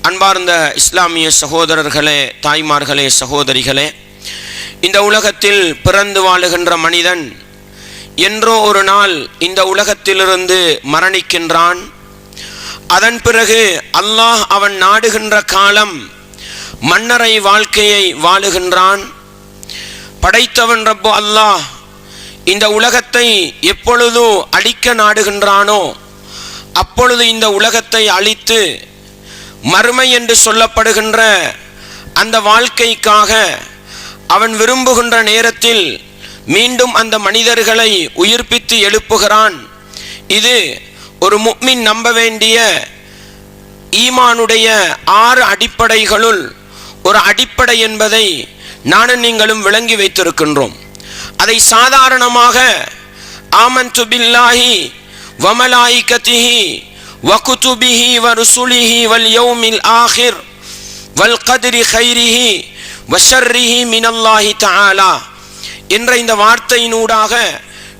அன்பார்ந்த இஸ்லாமிய சகோதரர்களே, தாய்மார்களே, சகோதரிகளே, இந்த உலகத்தில் பிறந்து வாழுகின்ற மனிதன் என்றோ ஒரு நாள் இந்த உலகத்திலிருந்து மரணிக்கின்றான். அதன் பிறகு அல்லாஹ் அவன் நாடுகின்ற காலம் மன்னரை வாழ்க்கையை வாழுகின்றான். படைத்தவன் ரப்பு அல்லாஹ் இந்த உலகத்தை எப்பொழுது அழிக்க நாடுகின்றானோ அப்பொழுது இந்த உலகத்தை அழித்து மறுமை என்று சொல்லப்படுகின்ற அந்த வாழ்க்கைக்காக அவன் விரும்புகின்ற நேரத்தில் மீண்டும் அந்த மனிதர்களை உயிர்ப்பித்து எழுப்புகிறான். இது ஒரு முஃமின் நம்ப வேண்டிய ஈமானுடைய 6 அடிப்படைகளுள் ஒரு அடிப்படை என்பதை நானும் நீங்களும் விளங்கி வைத்திருக்கின்றோம். அதை சாதாரணமாக ஆமன்து பில்லாஹி வ மலாயிகத்திஹி வ குதுபிஹி வ ருசுலிஹி வல் யௌமில் ஆகிர் வல் கத்ரி கைரிஹி வ ஷர்ரிஹி மினல்லாஹி தஆலா என்ற இந்த வார்த்தையினூடாக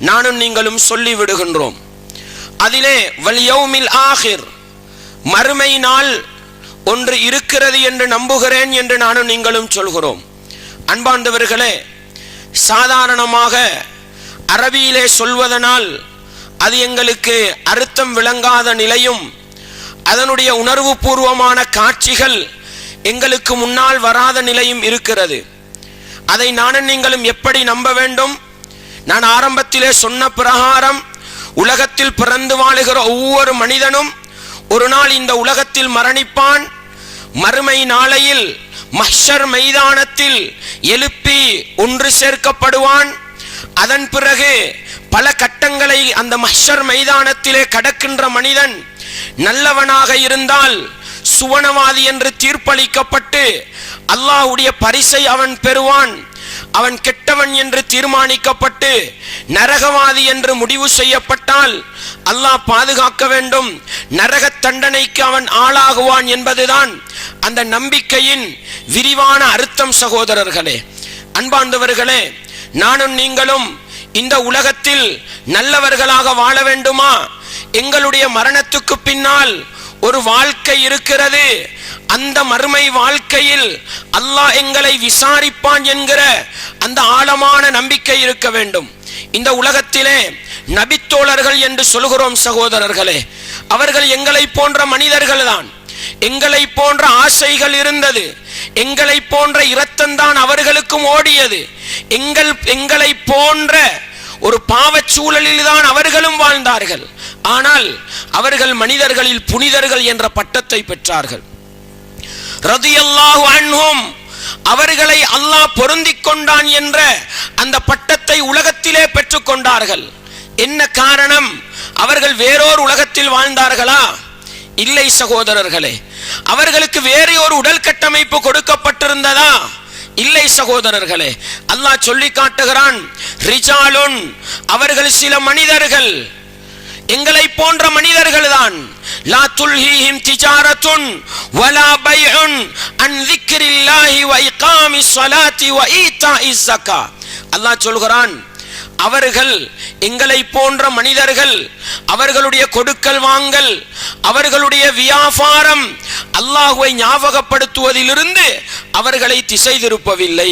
நானும் நீங்களும் சொல்லிவிடுகின்றோம். அதிலே வல் யௌமில் ஆகிர், மறுமை நாள் ஒன்று இருக்கிறது என்று நம்புகிறேன் என்று நானும் நீங்களும் சொல்கிறோம். அன்பார்ந்தவர்களே, சாதாரணமாக அரபியிலே சொல்வதனால் அது எங்களுக்கு அர்த்தம் விளங்காத நிலையும் அதனுடைய உணர்வு பூர்வமான காட்சிகள் எங்களுக்கு முன்னால் வராத நிலையும் இருக்கிறது. அதை நானும் நீங்களும் எப்படி நம்ப வேண்டும்? நான் ஆரம்பத்திலே சொன்ன பிரகாரம் உலகத்தில் பிறந்து வாழுகிற ஒவ்வொரு மனிதனும் ஒரு நாள் இந்த உலகத்தில் மரணிப்பான். மறுமை நாளையில் மஹ்ஷர் மைதானத்தில் எழுப்பி ஒன்று சேர்க்கப்படுவான். அதன் பிறகு பல கட்டங்களை அந்த மஹ்ஷர் மைதானத்திலே கடக்கின்ற மனிதன் நல்லவனாக இருந்தால் சுவனவாதி என்று தீர்ப்பளிக்கப்பட்டு அல்லாஹ்வுடைய பரிசை அவன் பெறுவான். அவன் கெட்டவன் என்று தீர்மானிக்கப்பட்டு நரகவாதி என்று முடிவு செய்யப்பட்டால் அல்லாஹ் பாதுகாக்க வேண்டும், நரக தண்டனைக்கு அவன் ஆளாகுவான் என்பதுதான் அந்த நம்பிக்கையின் விரிவான அர்த்தம். சகோதரர்களே, அன்பார்ந்தவர்களே, நானும் நீங்களும் இந்த உலகத்தில் நல்லவர்களாக வாழ வேண்டுமா? எங்களுடைய மரணத்துக்கு பின்னால் ஒரு வாழ்க்கை இருக்கிறது. அந்த மறுமை வாழ்க்கையில் அல்லாஹ் எங்களை விசாரிப்பான் என்கிற அந்த ஆழமான நம்பிக்கை இருக்க வேண்டும். இந்த உலகத்திலே நபித்தோழர்கள் என்று சொல்கிறோம் சகோதரர்களே, அவர்கள் எங்களை போன்ற மனிதர்கள் தான். எங்களை போன்ற ஆசைகள் இருந்தது, எங்களை போன்ற இரத்தம்தான் அவர்களுக்கும் ஓடியது. எங்களை போன்ற ஒரு பாவச் சூழலில் தான் அவர்களும் வாழ்ந்தார்கள். ஆனால் அவர்கள் மனிதர்களில் புனிதர்கள் என்ற பட்டத்தை பெற்றார்கள். ரதியல்லாஹு அன்ஹும், அவர்களை அல்லாஹ் பொருந்திக் கொண்டான் என்ற அந்த பட்டத்தை உலகத்திலே பெற்றுக் கொண்டார்கள். என்ன காரணம்? அவர்கள் வேறொரு உலகத்தில் வாழ்ந்தார்களா? இல்லை சகோதரர்களே. அவர்களுக்கு வேறு ஒரு உடல் கட்டமைப்பு கொடுக்கப்பட்டிருந்ததா? இல்லை சகோதரர்களே. அல்லாஹ் சொல்லி காட்டுகிறான், ரிஜாலுன், அவர்கள் சில மனிதர்கள், எங்களை போன்ற மனிதர்கள் தான். லா துல்ஹீஹிம் திஜாரத்துன் வலா பைஉன் அன் ذிக்ரில்லாஹி வ இகாமிஸ் ஸலாத்தி வ ஈதாஇஸ் ஸக்கா. அல்லாஹ் சொல்கிறான், அவர்கள் எங்களை போன்ற மனிதர்கள், அவர்களுடைய கொடுக்கல் வாங்கல், அவர்களுடைய வியாபாரம் அல்லாஹ்வை ஞாபகப்படுத்துவதிலிருந்து அவர்களை திசை திருப்பவில்லை.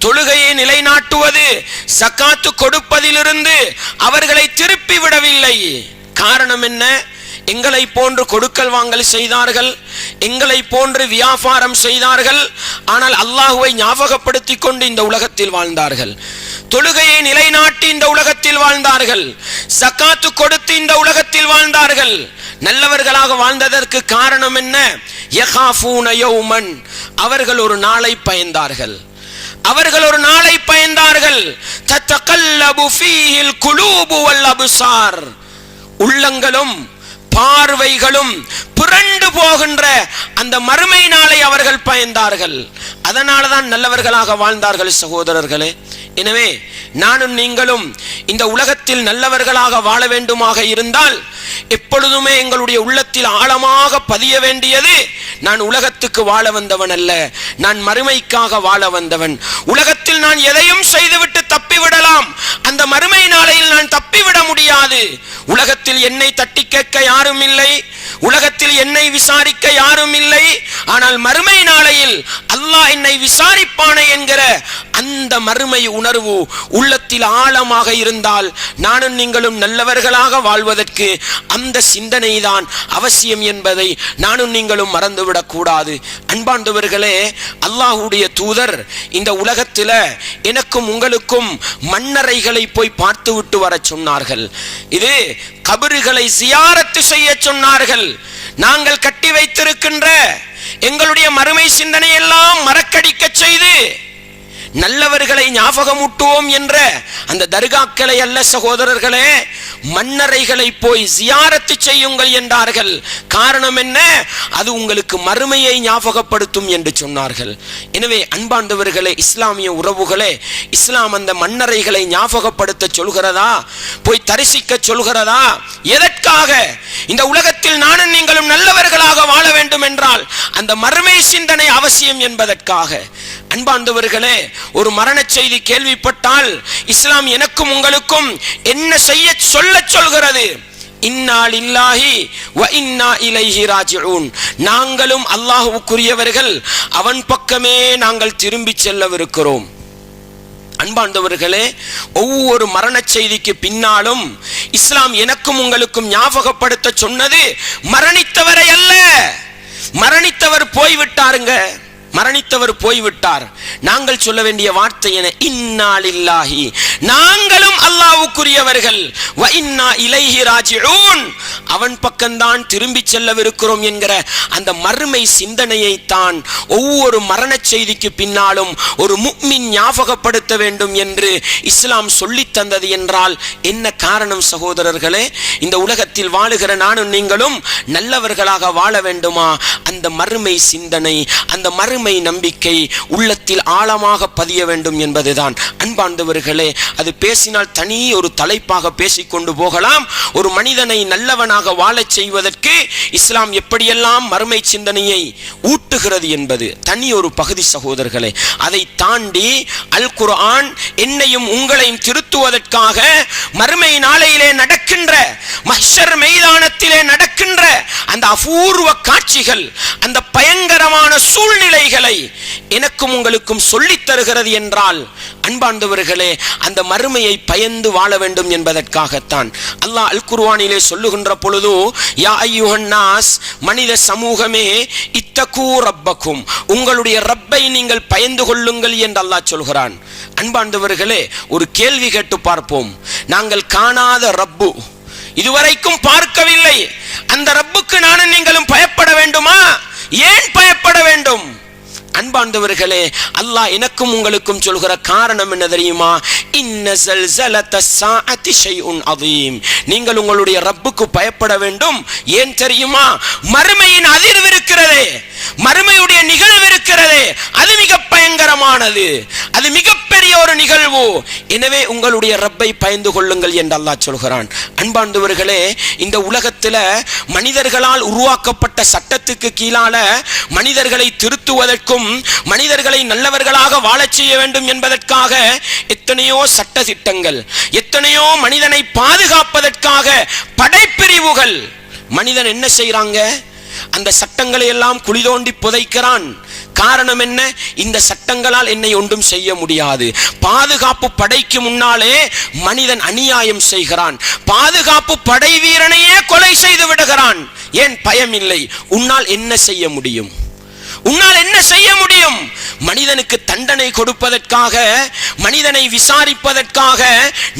தொழுகையை நிலைநாட்டுவது, ஜகாத்து கொடுப்பதிலிருந்து அவர்களை திருப்பி விடவில்லை. காரணம் என்ன? எங்களை போன்று கொடுக்கல் வாங்கல் செய்தார்கள், எங்களை போன்று வியாபாரம் செய்தார்கள். ஆனால் அல்லாஹ்வை ஞாபகப்படுத்தி கொண்டு இந்த உலகத்தில் வாழ்ந்தார்கள். தொழுகையை நிலைநாட்டி இந்த உலகத்தில் வாழ்ந்தார்கள், ஜகாத்து கொடுத்து இந்த உலகத்தில் வாழ்ந்தார்கள். நல்லவர்களாக வாழ்ந்ததற்கு காரணம் என்ன? யகாஃபூன யௌமன், அவர்கள் ஒரு நாளை பயந்தார்கள். அவர்கள் ஒரு நாளை பயந்தார்கள். தத்தகல்லபு ஃபீஹில் குலூபு வல் அப்சார், உள்ளங்களும் பார்வைகளும் புரண்டு போகின்ற அந்த மறுமை நாளை அவர்கள் பயந்தார்கள். அதனால தான் நல்லவர்களாக வாழ்ந்தார்கள் சகோதரர்களே. எனவே நானும் நீங்களும் இந்த உலகத்தில் நல்லவர்களாக வாழ வேண்டுமாக இருந்தால் எப்பொழுதுமே எங்களுடைய உள்ளத்தில் ஆழமாக பதிய வேண்டியது, நான் உலகத்துக்கு வாழ வந்தவன் அல்ல, நான் மறுமைக்காக வாழ வந்தவன். உலகத்தில் நான் எதையும் செய்துவிட்டு தப்பிவிடலாம், அந்த மறுமை நாளையில் நான் தப்பிவிட முடியாது. உலகத்தில் என்னை தட்டி கேட்க யாரும் இல்லை, உலகத்தில் என்னை விசாரிக்க யாரும் இல்லை, ஆனால் மறுமை நாளையில் அல்லாஹ் என்னை விசாரிப்பானே என்கிற அந்த மறுமை உணர்வு உள்ளத்தில் ஆழமாக இருந்தால் நானும் நீங்களும் நல்லவர்களாக வாழ்வதற்கு அந்த சிந்தனை தான் அவசியம் என்பதை நானும் நீங்களும் மறந்துவிடக் கூடாது. அன்பார்ந்தவர்களே, அல்லாஹ்வுடைய தூதர் இந்த உலகத்தில் எனக்கும் உங்களுக்கும் மண்ணறைகளை போய் பார்த்து விட்டு வர சொன்னார்கள். இது கபறுகளை ஜியாரத்து செய்ய சொன்னார்கள். நாங்கள் கட்டி வைத்திருக்கின்ற எங்களுடைய மறுமை சிந்தனை எல்லாம் மறக்கடிக்க செய்து நல்லவர்களை ஞாபகமூட்டுவோம் என்ற அந்த தர்காக்களை அல்ல சகோதரர்களே, மண்ணறைகளை போய் ஜியாரத்து செய்யுங்கள் என்றார்கள். காரணம் என்ன? அது உங்களுக்கு மறுமையை ஞாபகப்படுத்தும் என்று சொன்னார்கள். எனவே அன்பார்ந்தவர்களே, இஸ்லாமிய உறவுகளே, இஸ்லாம் அந்த மண்ணறைகளை ஞாபகப்படுத்த சொல்கிறதா? போய் தரிசிக்க சொல்கிறதா? எதற்காக? இந்த உலகத்தில் நானும் நீங்களும் நல்லவர்களாக வாழ வேண்டும் என்றால் அந்த மறுமை சிந்தனை அவசியம் என்பதற்காக. அன்பார்ந்தவர்களே, ஒரு மரண செய்தி கேள்விப்பட்டால் இஸ்லாம் எனக்கும் உங்களுக்கும் என்ன செய்ய சொல்கிறது? இன்னா லில்லாஹி வ இன்னா இலைஹி ராஜிஊன். நாங்களும் அல்லாஹ்வுக்குரியவர்கள், அவன் பக்கமே நாங்கள் திரும்பி செல்லவிருக்கிறோம். அன்பார்ந்தவர்களே, ஒவ்வொரு மரண செய்திக்கு பின்னாலும் இஸ்லாம் எனக்கும் உங்களுக்கும் ஞாபகப்படுத்த சொன்னது மரணித்தவரை அல்ல. மரணித்தவர் போய்விட்டாருங்க, மரணித்தவர் போய்விட்டார். நாங்கள் சொல்ல வேண்டிய வார்த்தை என? இன்னா லில்லாஹி, நாங்களும் அல்லாஹ்வுக்குரியவர்கள், வ இன்னா இலைஹி ராஜிஊன், அவன் பக்கம்தான் திரும்பி செல்லவிருக்கிறோம் என்கிற அந்த மறுமை சிந்தனையை தான் ஒவ்வொரு மரண செய்திக்கு பின்னாலும் ஒரு முஃமின் ஞாபகப்படுத்த வேண்டும் என்று இஸ்லாம் சொல்லி தந்தது என்றால் என்ன காரணம் சகோதரர்களே? இந்த உலகத்தில் வாழுகிற நானும் நீங்களும் நல்லவர்களாக வாழ வேண்டுமா? அந்த மறுமை சிந்தனை, அந்த மறுமை நம்பிக்கை உள்ளத்தில் ஆழமாக பதிய வேண்டும் என்பதுதான். அன்பார்ந்தவர்களே, அது பேசினால் தனி ஒரு தலைப்பாக பேசிக்கொண்டு போகலாம். ஒரு மனிதனை நல்லவனாக வாழச் செய்வதற்கு இஸ்லாம் எப்படியெல்லாம் மறுமை சிந்தனையை ஊட்டுகிறது என்பது தனி ஒரு பகுதி சகோதரர்களே. அதை தாண்டி அல் குர்ஆன் என்னையும் உங்களையும் திருத்துவதற்காக மறுமை நாளையிலே நடக்கின்ற, மஹ்ஷர் மைதானத்திலே நடக்கின்ற அந்த அபூர்வ காட்சிகள், அந்த பயங்கரமான சூழ்நிலைகளை எனக்கும் உங்களுக்கும் சொல்லித் தருகிறது என்றால் அன்பார்ந்தவர்களே, அந்த மறுமையை பயந்து வாழ வேண்டும் என்பதற்காகத்தான். அல்லாஹ் அல் குர்ஆனிலே சொல்லுகின்ற பொழுது, யா அய்யுஹன் நாஸ், மனித சமூகமே, இத்தகு ரப்பக்கும், உங்களுடைய ரப்பை நீங்கள் பயந்து கொள்ளுங்கள் என்று அல்லாஹ் சொல்கிறான். அன்பார்ந்தவர்களே, ஒரு கேள்வி கேட்டு பார்ப்போம். நாங்கள் காணாத ரப்பு, இதுவரைக்கும் பார்க்கவில்லை, அந்த ரப்புக்கு நானும் நீங்களும் பயப்பட வேண்டுமா? ஏன் பயப்பட வேண்டும்? அன்பார்ந்தவர்களே, அல்லாஹ் எனக்கும் உங்களுக்கும் சொல்கிற காரணம் என்ன தெரியுமா? இன்ன ஸல்ஸலத ஸாஅத்தி ஷைஉன் அதீம். நீங்கள் உங்களுடைய ரப்புக்கு பயப்பட வேண்டும். ஏன் தெரியுமா? மறுமையின் அதிர்வு இருக்கிறதே, மறுமையுடைய நிகழ்வு இருக்கிறதே, அது மிக பயங்கரமானது, அது மிகப்பெரிய ஒரு நிகழ்வு. எனவே உங்களுடைய ரப்பை பயந்து கொள்ளுங்கள் என்று அல்லாஹ் சொல்கிறான். அன்பார்ந்தவர்களே, இந்த உலகத்தில் மனிதர்களால் உருவாக்கப்பட்ட சட்டத்துக்கு கீழால மனிதர்களை திருத்துவதற்கும் மனிதர்களை நல்லவர்களாக வாழச் செய்ய வேண்டும் என்பதற்காக எத்தனையோ சட்ட திட்டங்கள், எத்தனையோ மனிதனை பாதுகாப்பதற்காக படைப்பிரிவுகள். மனிதன் என்ன செய்யறாங்க? அந்த சட்டங்களை எல்லாம் குழி தோண்டி புதைக்கிறான். காரணம் என்ன? இந்த சட்டங்களால் என்னை ஒன்றும் செய்ய முடியாது. பாதுகாப்பு படைக்கு முன்னாலே மனிதன் அநியாயம் செய்கிறான். பாதுகாப்பு படை வீரனையே கொலை செய்து விடுகிறான். ஏன்? பயம் இல்லை. உன்னால் என்ன செய்ய முடியும்? உன்னால் என்ன செய்ய முடியும்? மனிதனுக்கு தண்டனை கொடுப்பதற்காக, மனிதனை விசாரிப்பதற்காக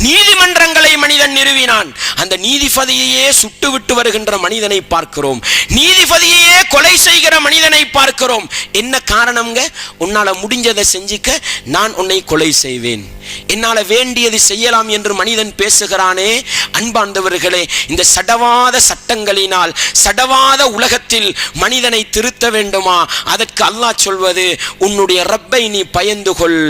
நீதிமன்றங்களை மனிதன் நிறுவினான். அந்த நீதிபதியையே சுட்டுவிட்டு வருகின்ற மனிதனை பார்க்கிறோம், நீதிபதியையே கொலை செய்கிற மனிதனை பார்க்கிறோம். என்ன காரணம்ங்க? உன்னால முடிஞ்சதை செஞ்சிக்க, நான் உன்னை கொலை செய்வேன், என்னால வேண்டியது செய்யலாம் என்று மனிதன் பேசுகிறானே. அன்பார்ந்தவர்களே, இந்த சடவாத சட்டங்களினால், சடவாத உலகத்தில் மனிதனை திருத்த வேண்டுமா? அதற்கு அல்லாஹ் சொல்வது, உன்னுடைய ரப்பை நீ பயந்து கொள்.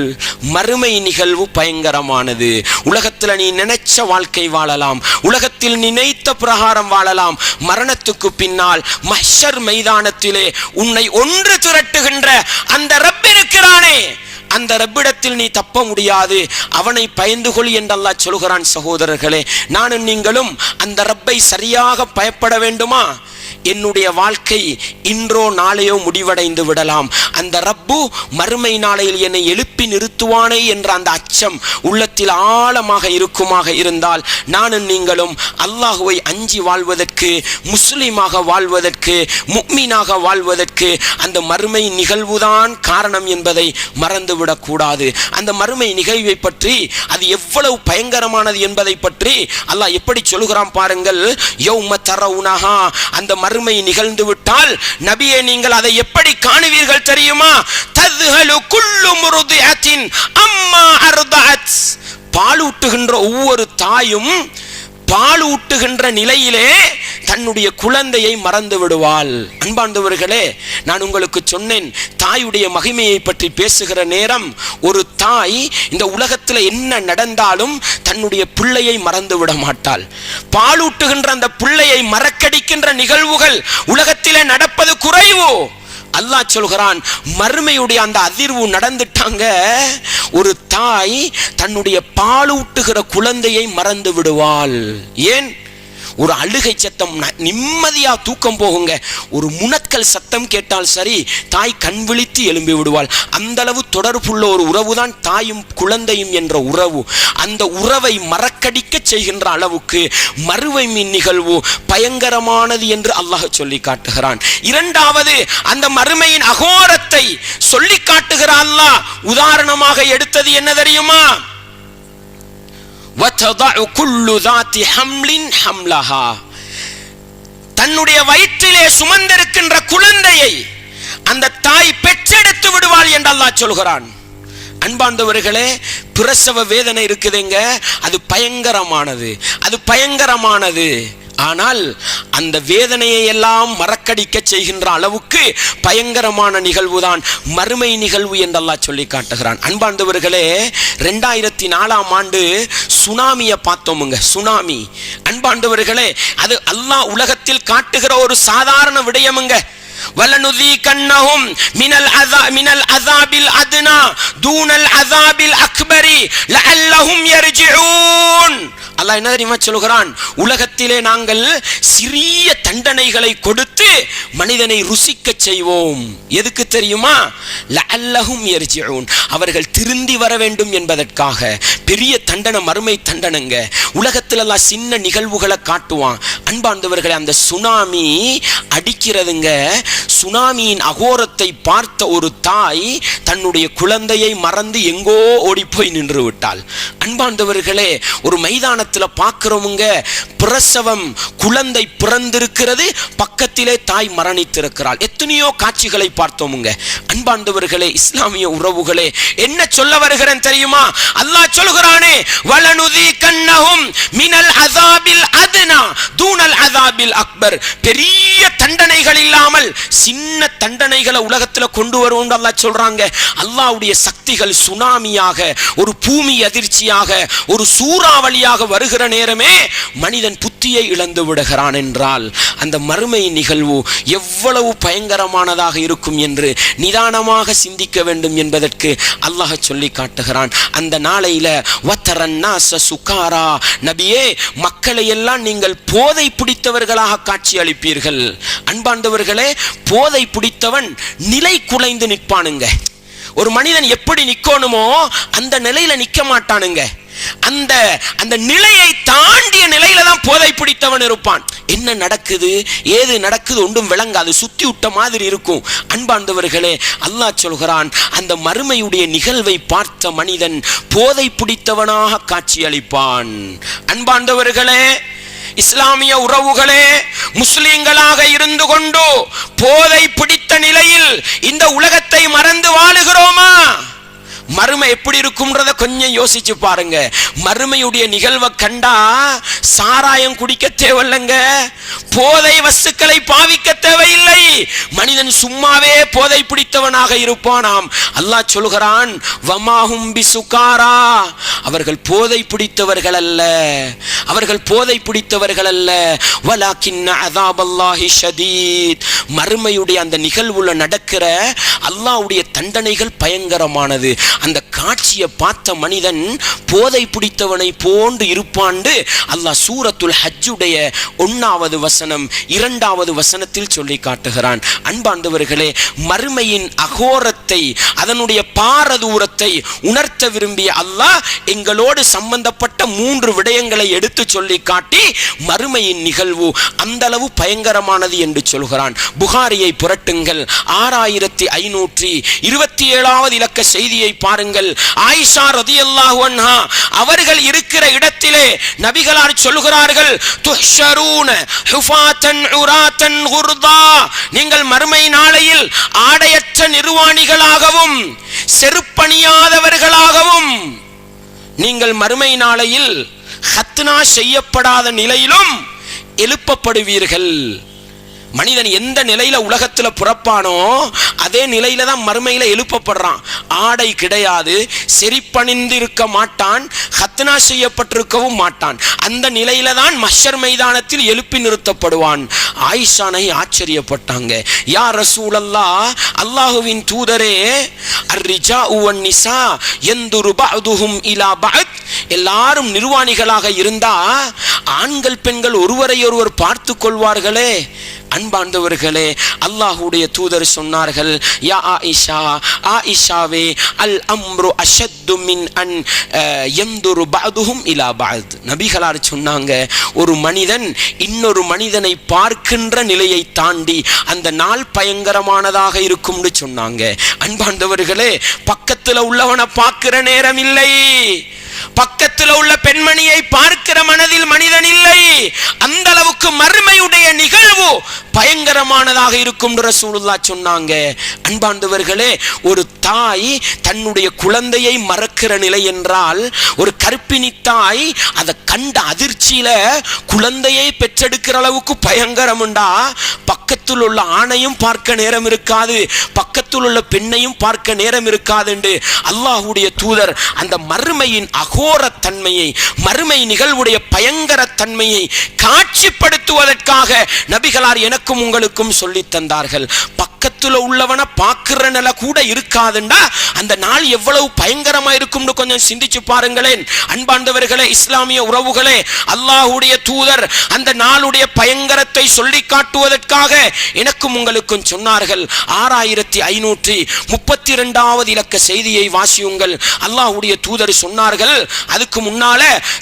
மறுமை நிகழ்வு பயங்கரமானது. உலகத்தில் நீ நினைச்ச வாழ்க்கை வாழலாம், உலகத்தில் நினைத்த பிரகாரம் வாழலாம். மரணத்துக்கு பின்னால் மஹ்ஷர் மைதானத்திலே உன்னை ஒன்று திரட்டுகின்ற அந்த ரப் இருக்கிறானே, அந்த ரப்பிடத்தில் நீ தப்ப முடியாது. அவனை பயந்து கொள் என்று அல்லாஹ் சொல்கிறான். சகோதரர்களே, நானும் நீங்களும் அந்த ரப்பை சரியாக பயப்பட வேண்டுமா? என்னுடைய வாழ்க்கை இன்றோ நாளையோ முடிவடைந்து விடலாம், அந்த ரப்பு மறுமை நாளையில் என்னை எழுப்பி நிறுத்துவானே என்ற அந்த அச்சம் உள்ளத்தில் ஆழமாக இருக்குமாக இருந்தால் நானும் நீங்களும் அல்லாஹுவை அஞ்சி வாழ்வதற்கு, முஸ்லிமாக வாழ்வதற்கு, முக்மீனாக வாழ்வதற்கு அந்த மறுமை நிகழ்வுதான் காரணம் என்பதை மறந்துவிடக் கூடாது. அந்த மறுமை நிகழ்வை பற்றி, அது எவ்வளவு பயங்கரமானது என்பதை பற்றி அல்லாஹ் எப்படி சொல்கிறான் பாருங்கள். யௌம தரவுனஹா, அந்த மறுமை நிகழ்ந்து விட்டால் நபியே நீங்கள் அதை எப்படி காணுவீர்கள் தெரியுமா? தத்ஹலு குல்லு முர்திஅத்தின் அம்மா அர்தஅத், பாலூட்டுகின்ற ஒவ்வொரு தாயும் பாலூட்டுகின்ற நிலையிலே தன்னுடைய குழந்தையை மறந்து விடுவாள். அன்பார்ந்தவர்களே, நான் உங்களுக்கு சொன்னேன், தாயுடைய மகிமையை பற்றி பேசுகிற நேரம், ஒரு தாய் இந்த உலகத்தில் என்ன நடந்தாலும் தன்னுடைய பிள்ளையை மறந்து விட மாட்டாள். பாலூட்டுகின்ற அந்த பிள்ளையை மறக்கடிக்கின்ற நிகழ்வுகள் உலகத்திலே நடப்பது குறைவு. அல்லாஹ் சொல்கிறான், மறுமையுடைய அந்த அதிர்வு நடந்துட்டாங்க, ஒரு தாய் தன்னுடைய பாலூட்டுகிற குழந்தையை மறந்து விடுவாள். ஏன்? ஒரு அழுகை சத்தம் நிம்மதியா தூக்கம் போகுங்க, ஒரு முனக்கல் சத்தம் கேட்டால் சரி தாய் கண் விழித்து எழும்பி விடுவாள். அந்த அளவு தொடர்புள்ள ஒரு உறவு தான் தாயும் குழந்தையும் என்ற உறவு. அந்த உறவை மறக்கடிக்க செய்கின்ற அளவுக்கு மறுமை நிகழ்வு பயங்கரமானது என்று அல்லாஹ் சொல்லி காட்டுகிறான். இரண்டாவது, அந்த மறுமையின் அகோரத்தை சொல்லி காட்டுகிற அல்லாஹ் உதாரணமாக எடுத்தது என்ன தெரியுமா? தன்னுடைய வயிற்றிலே சுமந்திருக்கின்ற குழந்தையை அந்த தாய் பெற்றெடுத்து விடுவாள் என்று அல்லாஹ் சொல்கிறான். அன்பார்ந்தவர்களே, பிரசவ வேதனை இருக்குதுங்க, அது பயங்கரமானது, அது பயங்கரமானது. ஆனால் அந்த வேதனையை எல்லாம் மறக்கடிக்க செய்கின்ற அளவுக்கு பயங்கரமான நிகழ்வுதான் மறுமை நிகழ்வு என்று அல்லாஹ் சொல்லி காட்டுகிறான். அன்பார்ந்தவர்களே, 2004ஆம் ஆண்டு சுனாமியை பார்த்தோமுங்க, சுனாமி. அன்பார்ந்தவர்களே, அது அல்லாஹ் உலகத்தில் காட்டுகிற ஒரு சாதாரண விடயமுங்க. வலனுதீகன்னஹும் மினல் அஸாபில் அத்னா தூனல் அஸாபில் அக்பரி லஅல்லஹும் யர்ஜிஊன். அல்லாஹ் என்ன தெரியுமா சொல்கிறான்? உலகத்திலே நாங்கள் சிறிய தண்டனைகளை கொடுத்து மனிதனை ருசிக்க செய்வோம். எதுக்கு தெரியுமா? லஅல்லஹும் யர்ஜிஊன், அவர்கள் திருந்தி வர வேண்டும் என்பதற்காக. பெரிய தண்டனை மறுமை தண்டனைங்க. உலகத்தில் எல்லாம் சின்ன நிகழ்வுகளை காட்டுவான். அன்பார்ந்தவர்களே, அந்த சுனாமி அடிக்கிறதுங்க. சுனாமியின் அகோரத்தை பார்த்த ஒரு தாய் தன்னுடைய குழந்தையை மறந்து எங்கோ ஓடி போய் நின்று விட்டாள். அன்பார்ந்தவர்களே, ஒரு மைதானத்தில் பார்க்கிறோமுங்க, பிரசவம், குழந்தை பிறந்திருக்கிறது, பக்கத்திலே தாய் மரணித்திருக்கிறாள். எத்தனையோ காட்சிகளை பார்த்தோமுங்க. அன்பார்ந்தவர்களே, இஸ்லாமிய உறவுகளே, என்ன சொல்ல வருகிறேன் தெரியுமா? அல்லாஹ் சொல்கிறானே, வலனுதீகன்னஹும் மினல் அஸாபில் அத்னா தூனல் அஸாபில் அக்பர். பெரிய தண்டனைகள் இல்லாமல் சின்ன தண்டனைகளை உலகத்துல கொண்டு வருவோம் அல்லாஹ் சொல்றாங்க. அல்லாஹ்வுடைய சக்திகள் சுனாமியாக, ஒரு பூமி அதிர்ச்சியாக, ஒரு சூறாவளியாக வருகிற நேரமே மனிதன் புத்தியை இழந்து விடுகிறான் என்றால் அந்த மறுமை நிகழ்வு எவ்வளவு பயங்கரமானதாக இருக்கும் என்று நிதானமாக சிந்திக்க வேண்டும் என்பதற்கு அல்லாஹ் சொல்லி காட்டுகிறான். அந்த நாளையில வத்தரன்னாஸ சுகாரா, நபியே மக்களை எல்லாம் நீங்கள் போதை பிடித்தவர்களாக காட்சி அளிப்பீர்கள். அன்பார்ந்தவர்களே, போதை பிடித்தவன் நிலை குலைந்து நிற்பானுங்க. ஒரு மனிதன் எப்படி நிக்கணுமோ அந்த நிலையில நிக்க மாட்டானுங்க. அந்த நிலையை தாண்டிய நிலையில தான் போதை பிடித்தவன் இருப்பான். என்ன நடக்குது, ஏது நடக்குது ஒன்றும் விளங்காது, சுத்தி விட்ட மாதிரி இருக்கும். அன்பார்ந்தவர்களே, அல்லாஹ் சொல்கிறான், அந்த மறுமையுடைய நிகழ்வை பார்த்த மனிதன் போதை பிடித்தவனாக காட்சி அளிப்பான். அன்பார்ந்தவர்களே, இஸ்லாமிய உறவுகளே, முஸ்லிம்களாக இருந்து கொண்டு போதை பிடித்த நிலையில் இந்த உலகத்தை மறந்து வாழுகிறோமா? மறுமை எப்படி இருக்கும்ன்றத கொஞ்சம் யோசிச்சு பாருங்க. மறுமையுடைய நிகழ்வை கண்டா சாராயம் குடிக்க தேவையில்லைங்க, போதை வஸ்துக்களை பாவிக்க தேவையில்லை. மனிதன் சும்மாவே போதை பிடித்தவனாக இருப்பானாம். அல்லாஹ் சொல்கிறான், வமாஹும் பிசுகாரா, அவர்கள் போதை பிடித்தவர்கள் அல்ல, அவர்கள் போதை பிடித்தவர்கள் அல்ல. வலாக்கின்ன அஸாபல்லாஹி ஷதீத், மறுமையுடைய அந்த நிகழ்வுல நடக்கிற அல்லாஹ்வுடைய தண்டனைகள் பயங்கரமானது. அந்த காட்சியை பார்த்த மனிதன் போதை பிடித்தவனை போன்று இருப்பாண்டு அல்லாஹ் சூரத்துல் ஹஜ்ஜுடைய 1வது வசனம் 2வது வசனத்தில் சொல்லி காட்டுகிறான். அன்பாண்டவர்களே, மறுமையின் அகோரத்தை, அதனுடைய பாரதூரத்தை உணர்த்த விரும்பிய அல்லாஹ் எங்களோடு சம்பந்தப்பட்ட 3 விடயங்களை எடுத்து சொல்லி காட்டி மறுமையின் நிகழ்வு அந்த அளவு பயங்கரமானது என்று சொல்கிறான். புகாரியை புரட்டுங்கள், 6527வது இலக்க செய்தியை பாருங்கள். ஆயிஷா ரலியல்லாஹு அன்ஹா அவர்கள் இருக்கிற இடத்திலே நபிகளார் சொல்கிறார்கள், துஹ்ஷரூன ஹுஃபாத்தன் உராத்தன் குர்தா, நீங்கள் மறுமை நாளையில் ஆடையற்ற நிர்வாணிகளாகவும் செருப்பணியாதவர்களாகவும், நீங்கள் மறுமை நாளையில் ஹத்னா செய்யப்படாத நிலையிலும் எழுப்பப்படுவீர்கள். மனிதன் எந்த நிலையில உலகத்துல புறப்பானோ அதே நிலையில தான் மறுமையில எழுப்பப்படுறான். ஆடை கிடையாது, செரிப்பணிந்து இருக்க மாட்டான், ஹத்னா செய்யப்பட்டிருக்கவும் மாட்டான். அந்த நிலையில தான் மஹ்ஷர் மைதானத்தில் எழுப்பி நிறுத்தப்படுவான். ஆயிஷானை ஆச்சரியப்பட்டாங்க. யா ரசூலல்லாஹ், அல்லாஹுவின் தூதரே, அர்ரிஜாஉ வன்னிசா யந்துரு பஅதுஹும் இலா பஅத், எல்லாரும் நிர்வாணிகளாக இருந்தா ஆண்கள் பெண்கள் ஒருவரை ஒருவர் பார்த்து கொள்வார்களே. அன்பாண்டவர்களே, அல்லாஹ்வுடைய தூதர் சொன்னார்கள், யா ஆயிஷா, ஆயிஷாவே, அல் அம்ரு அஷத்து மின் அன் யந்துரு பஅதுஹும் இலா பஅத். நபிகளார் சொன்னாங்க, ஒரு மனிதன் இன்னொரு மனிதனை பார்க்கின்ற நிலையை தாண்டி அந்த நாள் பயங்கரமானதாக இருக்கும்னு சொன்னாங்க. அன்பாண்டவர்களே, பக்கத்துல உள்ளவனை பார்க்கிற நேரம் இல்லை, பக்கத்தில் உள்ள பெண்மணியை பார்க்கிற மனதில் மனிதன் இல்லை. அந்த அளவுக்கு மறுமையுடைய நிகழ்வு பயங்கரமானதாக இருக்கும் ரசூலுல்லாஹ் சொன்னாங்க. அன்பாண்டவர்களே, ஒரு தாய் தன்னுடைய குழந்தையை மறக்கிற நிலை என்றால், ஒரு கர்ப்பிணி தாய் அதை கண்ட அதிர்ச்சியில குழந்தையை பெற்றெடுக்கிற அளவுக்கு பயங்கரம்டா, பக்கத்தில் உள்ள ஆணையும் பார்க்க நேரம் இருக்காது, பக்கத்தில் உள்ள பெண்ணையும் பார்க்க நேரம் இருக்காது என்று அல்லாஹ்வுடைய தூதர் அந்த மறுமையின் அகோரத்தன்மையை, மறுமை நிகழ்வுடைய பயங்கர தன்மையை காட்சிப்படுத்துவதற்காக நபிகளார் எனக்கும் உங்களுக்கும் சொல்லி தந்தார்கள். பக்கத்துல உள்ளவனை பார்க்கிற நிலை கூட இருக்காதுண்டா அந்த நாள் எவ்வளவு பயங்கரமா இருக்கும்னு கொஞ்சம் சிந்திச்சு பாருங்களேன். அன்பாண்டவர்களே, இஸ்லாமிய உறவுகளே, அல்லாஹ்வுடைய தூதர் அந்த நாளுடைய பயங்கரத்தை சொல்லி காட்டுவதற்காக எனக்கும் உங்களுக்கும் சொன்னார்கள். 6532வது இலக்க செய்தியை வாசியுங்கள். அல்லாஹ்வுடைய தூதர் சொன்னார்கள். அதுக்கு முன்னால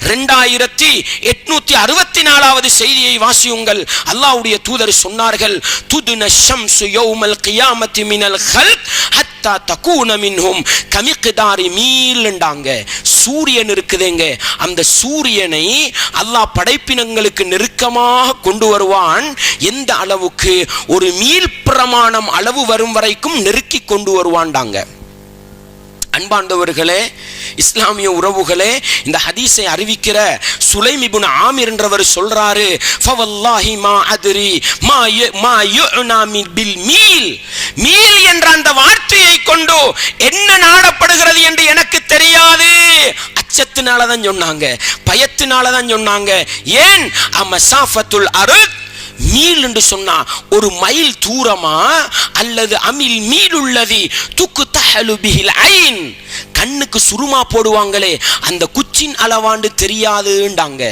2864வது செய்தியை வாசியுங்கள். அல்லாஹ்வுடைய தூதர் சொன்னார்கள், துதுன ஷம்சு யௌமல் கியாமத்தி மினல் ஹல்க் ஹத்தா தகூன மின்ஹும் கமிக்தாரி மீல்ண்டாங்க. சூரியன் இருக்குதுங்க, அந்த சூரியனை அல்லாஹ் படைப்பினங்களுக்கு நெருக்கமாக கொண்டு வருவான். எந்த அளவுக்கு? ஒரு மீல் பிரமாணம் அளவு வரும் வரைக்கும் நெருக்கி கொண்டு வருவான்டாங்க. அன்பாண்டவர்களே, இஸ்லாமிய உறவுகளே, இந்த ஹதீஸை அறிவிக்கிற சுலைம் இப்னு ஆமிர் என்றவர் சொல்றாரு, ஃபவல்லாஹி மா அத்ரி மா யுனா பில் மீல், மீல் என்ற அந்த வார்த்தையை கொண்டு என்ன நாடப்படுகிறது என்று எனக்கு தெரியாது. அச்சத்தினால தான் சொன்னாங்க, பயத்தினால தான் சொன்னாங்க. ஏன்? அமசாஃபத்துல் அருத், மீல் என்று சொன்னா ஒரு மைல் தூரமா, அல்லது அமில் மீல் உள்ளதி துக்கு தஹலு பிஹில் ஐன், கண்ணுக்கு சுருமா போடுவாங்களே அந்த குச்சின் அளவாண்டு தெரியாதுண்டாங்க.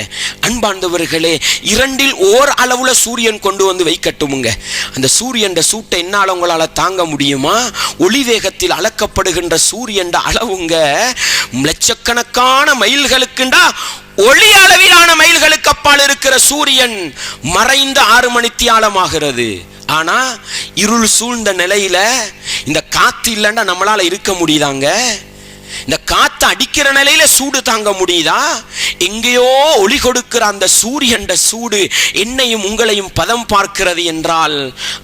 அன்பாண்டவர்களே, 2ல் ஓர் அளவுல சூரியன் கொண்டு வந்து வைக்கட்டுமுங்க, அந்த சூரியன் சூட்டை என்னால உங்களால தாங்க முடியுமா? ஒளி வேகத்தில் அளக்கப்படுகின்ற சூரியன் அளவுங்க லட்சக்கணக்கான மைல்களுக்குண்டா, ஒளி அளவிலான மைல்களுக்கு அப்பால் இருக்கிற சூரியன் மறைந்து 6 மணித்தியாலமாகிறது. ஆனா இருள் சூழ்ந்த நிலையில இந்த காத்து இல்லைன்னா நம்மளால இருக்க முடியுதாங்க? இந்த காத்து அடிக்கிற நிலையில சூடு தாங்க முடியுதா? எங்கேயோ ஒளி கொடுக்கிற அந்த சூரியன் சூடு என்னையும் உங்களையும் பதம் பார்க்கிறது என்றால்,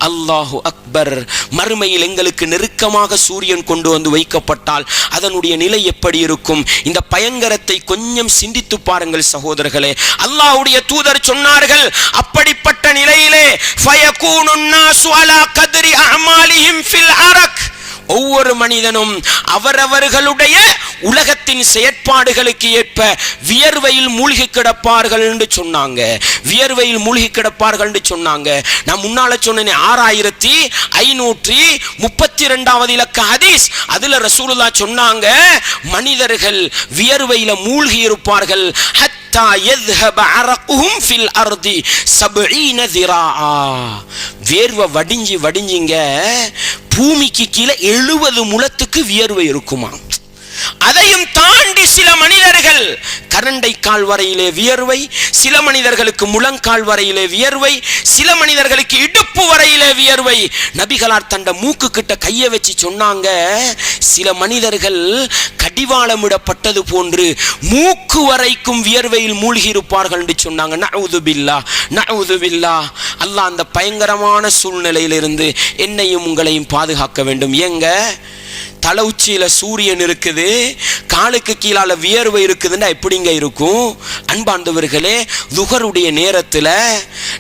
அல்லாஹு அக்பர், மறுமையில் எங்களுக்கு நெருக்கமாக சூரியன் கொண்டு வந்து வைக்கப்பட்டால் அதனுடைய நிலை எப்படி இருக்கும்? இந்த பயங்கரத்தை கொஞ்சம் சிந்தித்து பாருங்கள் சகோதரர்களே. அல்லாஹ்வுடைய தூதர் சொன்னார்கள், அப்படிப்பட்ட நிலையிலே ஃபயகூனுன் நாசு அலா கத்ரி அமாலிஹிம் ஃபில் அரக், ஒவ்வொரு மனிதனும் அவரவர்களுடைய உலகத்தின் செயற்பாடுகளுக்கு ஏற்ப வியர்வையில் மூழ்கி கிடப்பார்கள் என்று சொன்னாங்க. வியர்வையில் மூழ்கி கிடப்பார்கள் என்று சொன்னாங்க. நான் முன்னால சொன்னேன் 6532வது இலக்க ஹதீஸ். அதுல ரசூலுல்லாஹ் சொன்னாங்க, மனிதர்கள் வியர்வையில மூழ்கி இருப்பார்கள். ஹத்தா யذهب عرقهم في الارض 70 ذراعا. வியர்வை வடிஞ்சிங்க பூமிக்கு கீழே 70 முழத்துக்கு வியர்வை இருக்குமா. அதையும் தாண்டி சில மனிதர்கள் கரண்டை கால் வரையிலே வியர்வை, சில மனிதர்களுக்கு முழங்கால் வரையிலே வியர்வை, சில மனிதர்களுக்கு இடுப்பு வரையிலே வியர்வை. நபிகளார் தண்ட மூக்கு கிட்ட கைய வச்சு சொன்னாங்க, சில மனிதர்கள் கடிவாளமிடப்பட்டது போன்று மூக்கு வரைக்கும் வியர்வையில் மூழ்கி இருப்பார்கள் என்று சொன்னாங்க. நஅூது பில்லாஹ், நஅூது பில்லாஹ். அல்லாஹ் அந்த பயங்கரமான சூழ்நிலையிலிருந்து என்னையும் உங்களையும் பாதுகாக்க வேண்டும். ஏங்க தலை உச்சியில சூரியன் இருக்குது, காலுக்கு கீழால வியர்வை இருக்குதுன்னா எப்படிங்க இருக்கும்? அன்பார்ந்தவர்களே, துஹருடைய நேரத்துல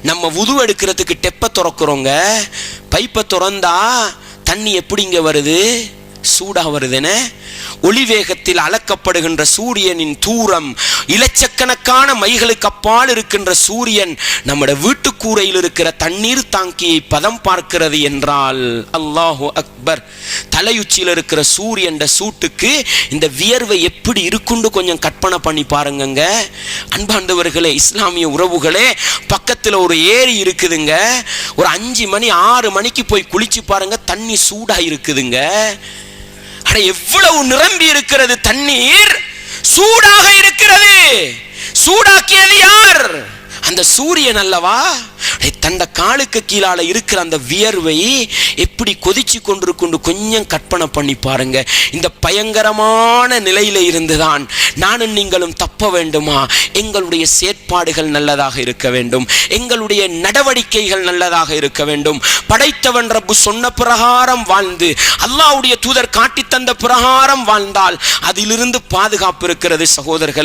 நம்ம வுது எடுக்கிறதுக்கு டெப்ப திறக்கிறோங்க. பைப்பை திறந்தா தண்ணி எப்படிங்க வருது? சூடா வருதுன்னு. ஒளி வேகத்தில் அளக்கப்படுகின்ற சூரியனின் தூரம், இலட்சக்கணக்கான மைல்களுக்கு அப்பால் இருக்கின்ற சூரியன் நம்முடைய வீட்டுக்கூரையில் இருக்கிற தண்ணீர் தாங்கியை பதம் பார்க்கிறது என்றால், அல்லாஹு அக்பர், தலையுச்சியில் இருக்கிற சூரியன் சூட்டுக்கு இந்த வியர்வை எப்படி இருக்குன்னு கொஞ்சம் கற்பனை பண்ணி பாருங்க. அன்பாண்டவர்களே, இஸ்லாமிய உறவுகளே, பக்கத்தில் ஒரு ஏரி இருக்குதுங்க. ஒரு 5 மணி 6 மணிக்கு போய் குளிச்சு பாருங்க, தண்ணி சூடா இருக்குதுங்க. எவ்வளவு நிரம்பி இருக்கிறது தண்ணீர், சூடாக இருக்கிறது. சூடாக்கியது யார்? அந்த சூரியன் அல்லவா? தண்ட காலுக்கு கீழால இருக்கிற அந்த வியர்வை எப்படி கொதிச்சு கொண்டிருக்கும் கொஞ்சம் கற்பனை பண்ணி பாருங்க. இந்த பயங்கரமான நிலையில இருந்துதான் நானும் நீங்களும் தப்ப வேண்டுமா? எங்களுடைய செயற்பாடுகள் நல்லதாக இருக்க வேண்டும், எங்களுடைய நடவடிக்கைகள் நல்லதாக இருக்க வேண்டும். படைத்தவன் ரப்பு சொன்ன பிரகாரம் வாழ்ந்து, அல்லாஹ்வுடைய தூதர் காட்டி தந்த பிரகாரம் வாழ்ந்தால் அதிலிருந்து பாதுகாப்பு இருக்கிறது சகோதரர்களே.